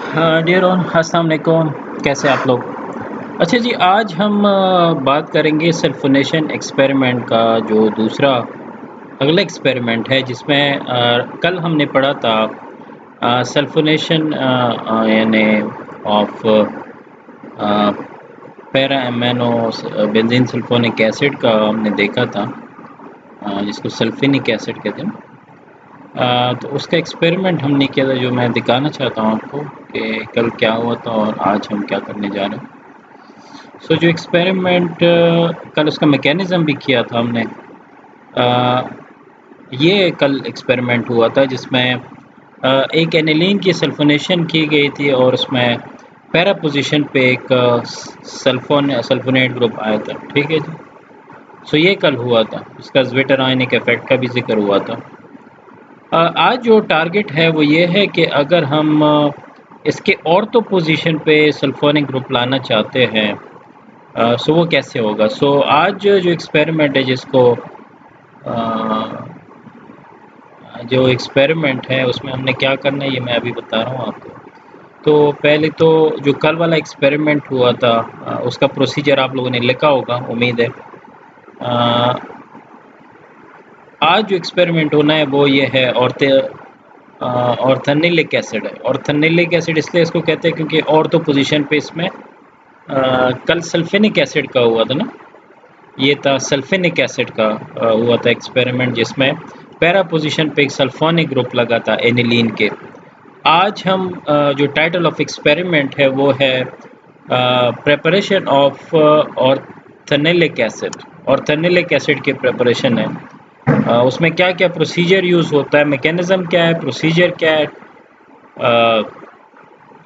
हाँ dear on अस्सलाम वालेकुम। कैसे आप लोग? अच्छा जी, आज हम बात करेंगे सल्फोनेशन एक्सपेरिमेंट का जो दूसरा अगला एक्सपेरिमेंट है जिसमें कल हमने पढ़ा था सल्फोनेशन यानी of para amino benzene sulphonic acid का हमने देखा था, जिसको सल्फिनिक एसिड कहते हैं। तो उसका एक्सपेरिमेंट हमने किया था जो मैं दिखाना चाहता हूँ आपको कि कल क्या हुआ था और आज हम क्या करने जा रहे हैं। जो एक्सपेरिमेंट कल उसका मैकेनिज़्म भी किया था हमने। ये कल एक्सपेरिमेंट हुआ था जिसमें एक एनिलीन की सल्फोनेशन की गई थी और उसमें पैरा पोजीशन पे एक सल्फोनेट ग्रुप आया था। ठीक है जी। ये कल हुआ था, इसका ज़्विटर आयनिक इफेक्ट का भी जिक्र हुआ था। आज जो टारगेट है वो ये है कि अगर हम इसके ऑर्थो पोजीशन पे सल्फोनिक ग्रुप लाना चाहते हैं, वो कैसे होगा। आज जो एक्सपेरिमेंट है जो एक्सपेरिमेंट है उसमें हमने क्या करना है ये मैं अभी बता रहा हूँ आपको। तो पहले तो जो कल वाला एक्सपेरिमेंट हुआ था उसका प्रोसीजर आप लोगों ने लिखा होगा, उम्मीद है। आज जो एक्सपेरिमेंट होना है वो ये है ऑर्थेनिलिक एसिड है। ऑर्थेनिलिक एसिड इसलिए इसको कहते हैं क्योंकि ऑर्थो पोजीशन पे इसमें कल सल्फेनिक एसिड का हुआ था ना, ये था सल्फेनिक एसिड का हुआ था एक्सपेरिमेंट जिसमें पैरा पोजीशन पे एक सल्फोनिक ग्रुप लगा था एनिलीन के। आज हम जो टाइटल ऑफ एक्सपेरिमेंट है वो है preparation of orthanilic acid. ऑर्थेनिलिक acid की प्रेपरेशन है। उसमें क्या क्या प्रोसीजर यूज़ होता है, मैकेनिज़्म क्या है, प्रोसीजर क्या है,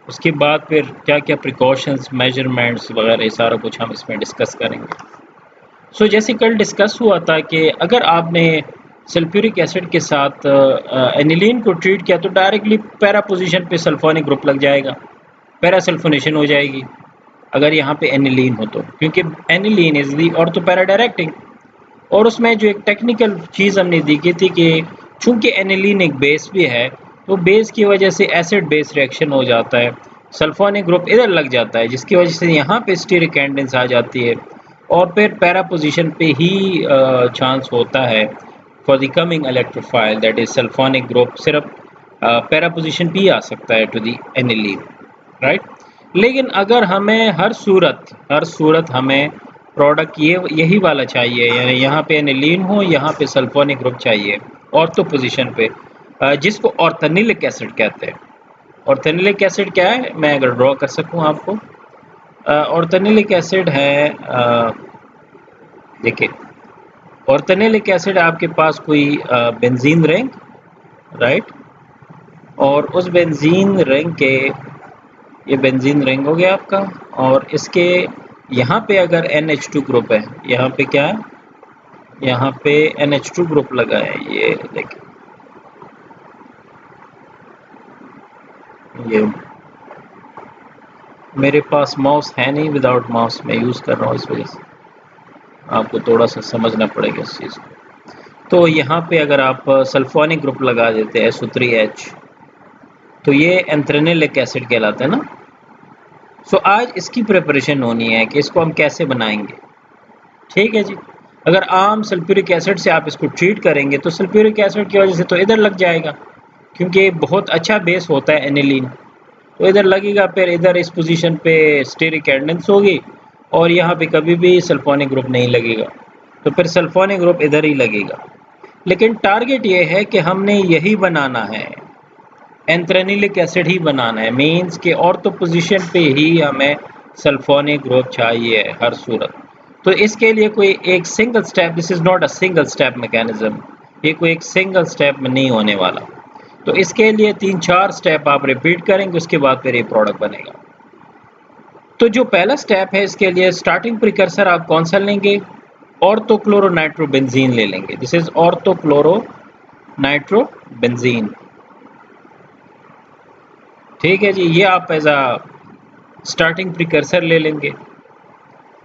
उसके बाद फिर क्या क्या प्रिकॉशंस, मेजरमेंट्स वगैरह, ये सारा कुछ हम इसमें डिस्कस करेंगे। जैसे कल डिस्कस हुआ था कि अगर आपने सल्फ्यूरिक एसिड के साथ एनिलीन को ट्रीट किया तो डायरेक्टली पैरा पोजीशन पे सल्फोनिक ग्रुप लग जाएगा, पैरा सल्फोनेशन हो जाएगी अगर यहाँ पे एनिलीन हो तो, क्योंकि aniline is the ortho para directing. और उसमें जो एक टेक्निकल चीज़ हमने देखी थी कि चूंकि एनिलीन एक बेस भी है तो बेस की वजह से एसिड बेस रिएक्शन हो जाता है, सल्फोनिक ग्रुप इधर लग जाता है जिसकी वजह से यहाँ पे स्टीरिक कैंडेंस आ जाती है और फिर पैरा पोजीशन पे ही चांस होता है for the coming electrophile, that is sulphonic group सिर्फ पैरा पोजीशन पे ही आ सकता है टू द एनिलीन, राइट। लेकिन अगर हमें हर सूरत हमें प्रोडक्ट यही वाला चाहिए, यानी यहाँ पे एनिलीन हो, यहाँ पे सल्फोनिक ग्रुप चाहिए ऑर्थो पोजीशन पे, जिसको ऑर्थेनिलिक एसिड कहते हैं। ऑर्थेनिलिक एसिड क्या है, मैं अगर ड्रॉ कर सकूँ आपको, ऑर्थेनिलिक एसिड है, देखिए ऑर्थेनिलिक एसिड आपके पास कोई बेंजीन रिंग, राइट, और उस बेंजीन रिंग के, ये बेंजीन रिंग हो गया आपका, और इसके यहाँ पे अगर NH2 ग्रुप है, यहाँ पे क्या है, यहाँ पे NH2 ग्रुप लगा है, ये देखिए, ये मेरे पास माउस है नहीं, विदाउट माउस मैं यूज़ कर रहा हूँ, इस वजह से आपको थोड़ा सा समझना पड़ेगा इस चीज़ को। तो यहाँ पे अगर आप सल्फोनिक ग्रुप लगा देते हैं SO3H, तो ये एंथ्रेनिलिक एसिड कहलाता है ना। आज इसकी प्रिपरेशन होनी है कि इसको हम कैसे बनाएंगे। ठीक है जी। अगर आम सल्फ्यूरिक एसिड से आप इसको ट्रीट करेंगे तो सल्फ्यूरिक एसिड की वजह से तो इधर लग जाएगा, क्योंकि बहुत अच्छा बेस होता है एनिलीन, तो इधर लगेगा, फिर इधर इस पोजीशन पे स्टीरिक कैंडेंस होगी और यहाँ पे कभी भी सल्फोनिक ग्रुप नहीं लगेगा, तो फिर सल्फोनिक ग्रुप इधर ही लगेगा। लेकिन टारगेट ये है कि हमने यही बनाना है, एंथ्रेनिलिक एसिड ही बनाना है, मींस कि ऑर्थो पोजीशन पे ही हमें सल्फोनिक ग्रुप चाहिए हर सूरत। तो इसके लिए कोई एक single step, this is not a single step mechanism, ये कोई एक सिंगल स्टेप में नहीं होने वाला। तो इसके लिए 3-4 स्टेप आप रिपीट करेंगे, उसके बाद फिर ये प्रोडक्ट बनेगा। तो जो पहला स्टेप है, इसके लिए स्टार्टिंग प्रिकर्सर आप कौन सा लेंगे, ऑर्थोक्लोरोनाइट्रोबेंजीन ले लेंगे। This is orthochloronitrobenzene. ठीक है जी, ये आप एज अ स्टार्टिंग प्रिकर्सर ले लेंगे।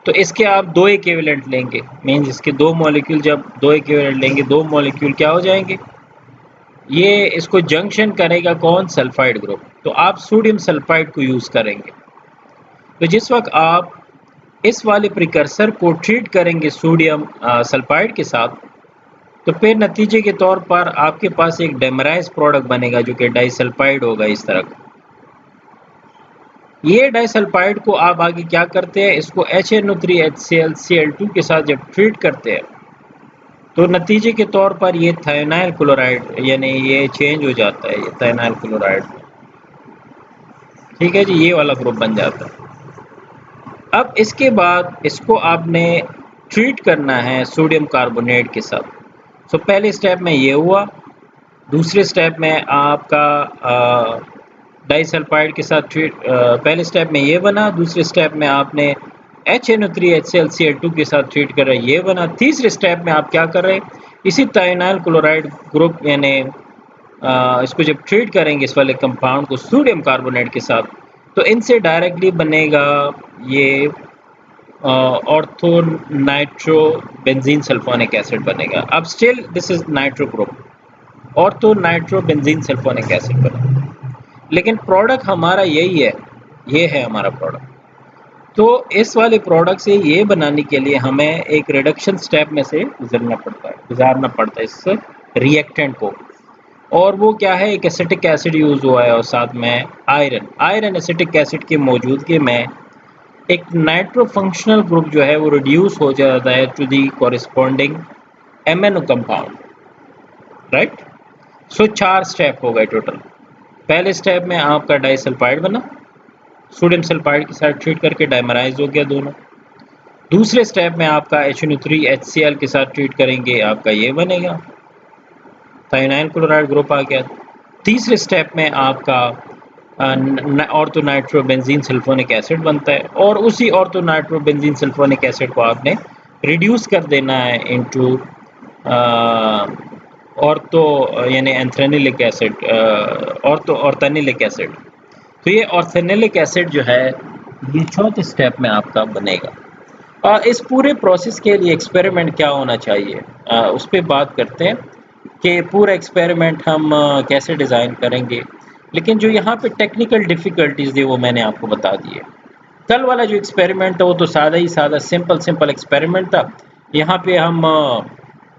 तो इसके आप 2 इक्विवेलेंट लेंगे, मीन्स इसके 2 मॉलिक्यूल, जब 2 इक्विवेलेंट लेंगे 2 मॉलिक्यूल क्या हो जाएंगे, ये इसको जंक्शन करेगा कौन, सल्फाइड ग्रुप। तो आप सोडियम सल्फाइड को यूज़ करेंगे। तो जिस वक्त आप इस वाले प्रिकर्सर को ट्रीट करेंगे सोडियम सल्फाइड के साथ, तो फिर नतीजे के तौर पर आपके पास एक डेमराइज प्रोडक्ट बनेगा जो कि डाइसल्फाइड होगा इस तरह का। ये डाइसल्फाइड को आप आगे क्या करते हैं, इसको HNO3HCl के साथ जब ट्रीट करते हैं तो नतीजे के तौर पर ये थायोनाइल क्लोराइड यानी ये चेंज हो जाता है, ये थायोनाइल क्लोराइड। ठीक है जी, ये वाला ग्रुप बन जाता है। अब इसके बाद इसको आपने ट्रीट करना है सोडियम कार्बोनेट के साथ। तो पहले स्टेप में ये हुआ, दूसरे स्टेप में आपका डाइसल्फाइड के साथ ट्रीट, पहले स्टेप में ये बना, दूसरे स्टेप में आपने HNO3HCl के साथ ट्रीट कर रहे, ये बना। तीसरे स्टेप में आप क्या कर रहे हैं, इसी थायोनाइल क्लोराइड ग्रुप यानी इसको जब ट्रीट करेंगे इस वाले कंपाउंड को सोडियम कार्बोनेट के साथ, तो इनसे डायरेक्टली बनेगा ये ortho nitro benzene sulphonic acid बनेगा। अब still this is nitro group, ortho nitro benzene sulphonic acid बनेगा, लेकिन प्रोडक्ट हमारा यही है, ये है हमारा प्रोडक्ट। तो इस वाले प्रोडक्ट से ये बनाने के लिए हमें एक रिडक्शन स्टेप में से गुजारना पड़ता है इस रिएक्टेंट को, और वो क्या है, एक एसिटिक एसिड यूज़ हुआ है और साथ में आयरन एसिटिक एसिड की मौजूदगी में एक नाइट्रो फंक्शनल ग्रुप जो है वो रिड्यूस हो जाता है to the corresponding MNO compound, right. So 4 step हो गए टोटल। पहले स्टेप में आपका डाइसल्फाइड बना, सोडियम सल्फाइड के साथ ट्रीट करके डाइमराइज हो गया दोनों। दूसरे स्टेप में आपका HNO3HCl के साथ ट्रीट करेंगे, आपका ये बनेगा थायोनाइल क्लोराइड ग्रुप आ गया। तीसरे स्टेप में आपका ortho nitro benzene sulphonic acid बनता है, और उसी ortho nitro benzene sulphonic acid को आपने रिड्यूस कर देना है इनटू ऑर्थो यानी एंथ्रेनिलिक एसिड, ऑर्थेनिलिक एसिड। तो ये ऑर्थेनिलिक एसिड जो है ये चौथे स्टेप में आपका बनेगा। इस पूरे प्रोसेस के लिए एक्सपेरिमेंट क्या होना चाहिए, उस पर बात करते हैं कि पूरा एक्सपेरिमेंट हम कैसे डिज़ाइन करेंगे। लेकिन जो यहाँ पे टेक्निकल डिफ़िकल्टीज़ थी वो मैंने आपको बता दी है। कल वाला जो एक्सपेरिमेंट था वो तो सादा ही सादा सिंपल एक्सपेरिमेंट था। यहाँ पे हम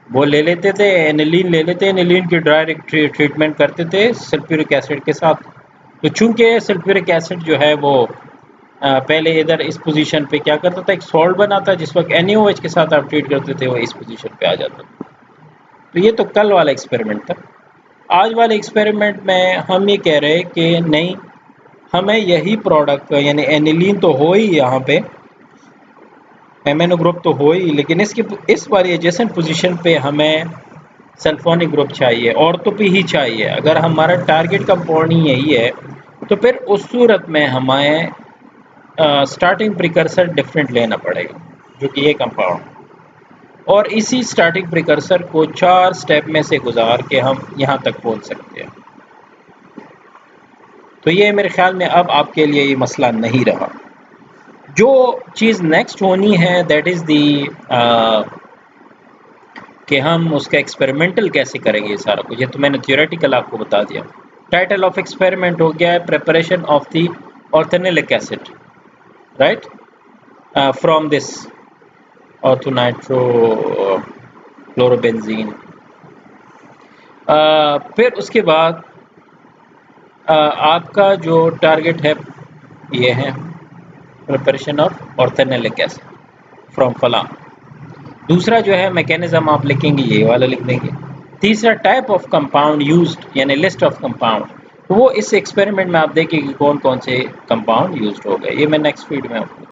वो ले लेते थे, एनिलीन ले लेते, एनिलीन की डायरेक्ट ट्रीटमेंट करते थे सल्फ्यूरिक एसिड के साथ। तो चूँकि सल्फ्यूरिक एसिड जो है वो पहले इधर इस पोजीशन पे क्या करता था, एक सॉल्ट बनाता, जिस वक्त NaOH के साथ आप ट्रीट करते थे वो इस पोजीशन पे आ जाता था। तो ये तो कल वाला एक्सपेरिमेंट था। आज वाले एक्सपेरिमेंट में हम ये कह रहे हैं कि नहीं, हमें यही प्रोडक्ट यानी एनिलीन तो हो ही, यहाँ पे एमएनओ ग्रुप तो हो ही, लेकिन इसकी इस वाली एडजेसेंट पोजीशन पे हमें सल्फोनिक ग्रुप चाहिए, ऑर्थो पे ही चाहिए। अगर हमारा टारगेट कंपाउंड ही यही है तो फिर उस सूरत में हमें स्टार्टिंग प्रिकर्सर डिफरेंट लेना पड़ेगा, जो कि ये कंपाउंड, और इसी स्टार्टिंग प्रिकर्सर को 4 स्टेप में से गुजार के हम यहाँ तक पहुँच सकते हैं। तो ये मेरे ख्याल में अब आपके लिए ये मसला नहीं रहा। जो चीज़ नेक्स्ट होनी है दैट इज़ दी कि हम उसका एक्सपेरिमेंटल कैसे करेंगे, ये सारा कुछ। ये तो मैंने थियोरेटिकल आपको बता दिया। टाइटल ऑफ एक्सपेरिमेंट हो गया है preparation of the orthanilic acid, right, from this ortho nitro chlorobenzene. फिर उसके बाद आपका जो टारगेट है ये है preparation of orthanilic acid from फलां। दूसरा जो है मैकेनिज्म आप लिखेंगे, ये वाला लिख देंगे। तीसरा टाइप ऑफ कंपाउंड यूज्ड यानी लिस्ट ऑफ कंपाउंड, वो इस एक्सपेरिमेंट में आप देखेंगे कि कौन कौन से कंपाउंड यूज्ड हो गए। ये मैं नेक्स्ट वीडियो में आपको